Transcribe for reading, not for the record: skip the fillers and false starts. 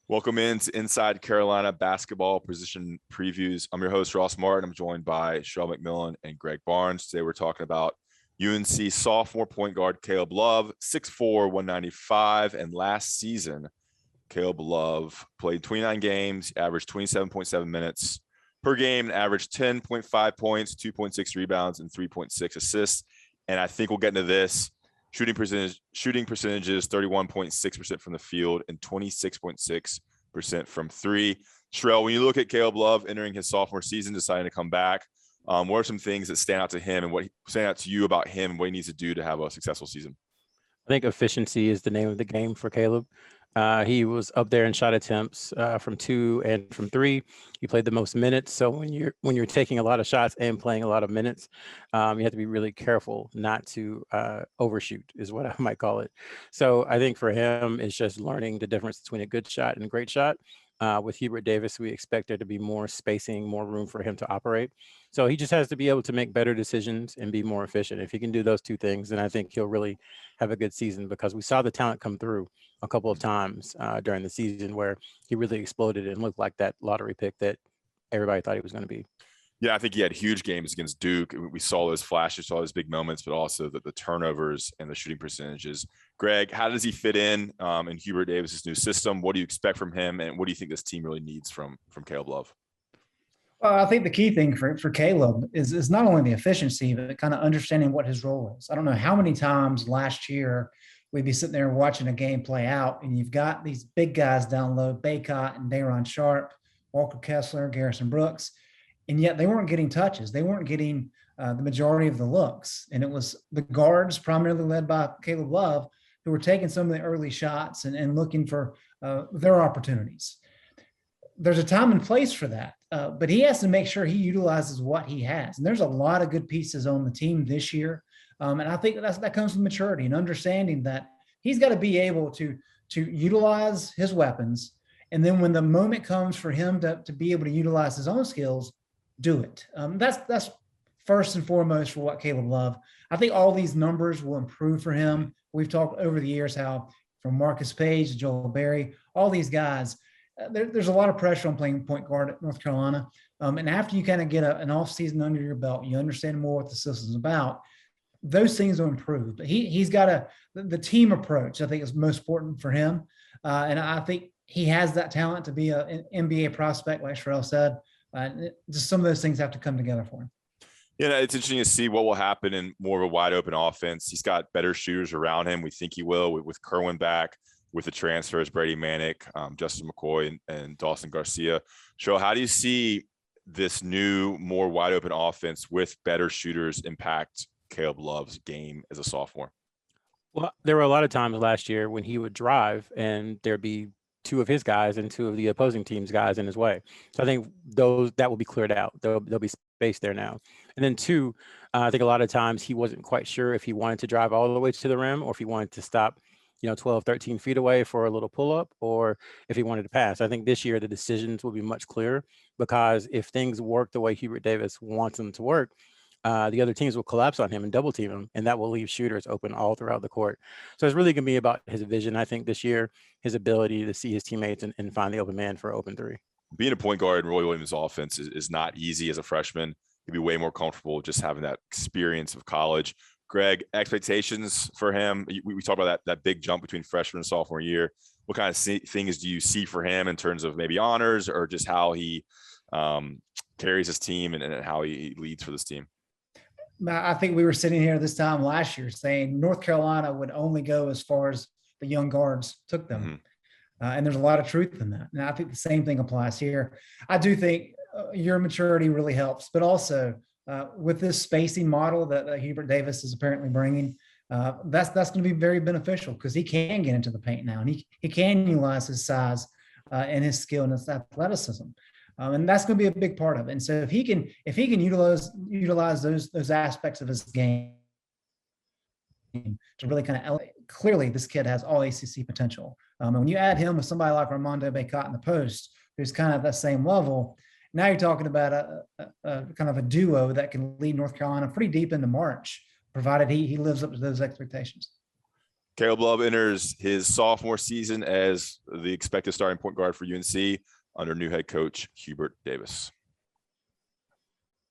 Welcome into Inside Carolina Basketball Position Previews. I'm your host, Ross Martin. I'm joined by Sherrell McMillan and Greg Barnes. Today we're talking about UNC sophomore point guard Caleb Love, 6'4", 195. And last season, Caleb Love played 29 games, averaged 27.7 minutes per game, and averaged 10.5 points, 2.6 rebounds, and 3.6 assists. And I think we'll get into this. Shooting percentage, is 31.6% from the field and 26.6% from three. Sherrell, when you look at Caleb Love entering his sophomore season, deciding to come back, what are some things that stand out to him and what stand out to you about him and what he needs to do to have a successful season? I think efficiency is the name of the game for Caleb. He was up there in shot attempts from 2 and from 3. He played the most minutes. So when you're taking a lot of shots and playing a lot of minutes, you have to be really careful not to overshoot, is what I might call it. So I think for him, it's just learning the difference between a good shot and a great shot. With Hubert Davis, we expect there to be more spacing, more room for him to operate. So he just has to be able to make better decisions and be more efficient. If he can do those two things, then I think he'll really have a good season, because we saw the talent come through a couple of times during the season where he really exploded and looked like that lottery pick that everybody thought he was going to be. Yeah, I think he had huge games against Duke. We saw those flashes, saw those big moments, but also the turnovers and the shooting percentages. Greg, how does he fit in Hubert Davis's new system? What do you expect from him, and what do you think this team really needs from Caleb Love? Well, I think the key thing for Caleb is not only the efficiency, but kind of understanding what his role is. I don't know how many times last year we'd be sitting there watching a game play out, and you've got these big guys down low, Baycott and Day'Ron Sharpe, Walker Kessler, Garrison Brooks, and yet they weren't getting touches. They weren't getting the majority of the looks. And it was the guards, primarily led by Caleb Love, who were taking some of the early shots and looking for their opportunities. There's a time and place for that, but he has to make sure he utilizes what he has. And there's a lot of good pieces on the team this year. And I think that comes from maturity and understanding that he's got to be able to utilize his weapons. And then when the moment comes for him to be able to utilize his own skills, do it. That's first and foremost for what Caleb Love. I think all these numbers will improve for him. We've talked over the years how from Marcus Page to Joel Berry, all these guys, there's a lot of pressure on playing point guard at North Carolina. And after you kind of get an off season under your belt, you understand more what the system's about, those things will improve. But he's got the team approach, I think, is most important for him. And I think he has that talent to be an NBA prospect, like Sherrell said. Just some of those things have to come together for him. Yeah, it's interesting to see what will happen in more of a wide open offense. He's got better shooters around him. We think he will with Kerwin back, with the transfers, Brady Manick, Justin McCoy, and Dawson Garcia. Sherrell, how do you see this new, more wide open offense with better shooters impact Caleb Love's game as a sophomore? Well, there were a lot of times last year when he would drive and there'd be two of his guys and two of the opposing team's guys in his way. So I think that will be cleared out. There'll be space there now. And then two, I think a lot of times he wasn't quite sure if he wanted to drive all the way to the rim or if he wanted to stop 12, 13 feet away for a little pull-up, or if he wanted to pass. I think this year the decisions will be much clearer, because if things work the way Hubert Davis wants them to work, the other teams will collapse on him and double team him, and that will leave shooters open all throughout the court. So it's really going to be about his vision, I think, this year, his ability to see his teammates and find the open man for open three. Being a point guard in Roy Williams' offense is not easy as a freshman. He'd be way more comfortable just having that experience of college. Greg, expectations for him? We talked about that big jump between freshman and sophomore year. What kind of things do you see for him in terms of maybe honors or just how he carries his team and how he leads for this team? I think we were sitting here this time last year saying North Carolina would only go as far as the young guards took them. Mm-hmm. And there's a lot of truth in that. And I think the same thing applies here. I do think your maturity really helps, but also with this spacing model that Hubert Davis is apparently bringing, that's going to be very beneficial, because he can get into the paint now, and he can utilize his size and his skill and his athleticism. And that's going to be a big part of it. And so if he can utilize those aspects of his game to really kind of elevate, clearly this kid has all ACC potential. And when you add him with somebody like Armando Baycott in the post, who's kind of that same level, now you're talking about a kind of a duo that can lead North Carolina pretty deep into March, provided he lives up to those expectations. Caleb Love enters his sophomore season as the expected starting point guard for UNC under new head coach Hubert Davis.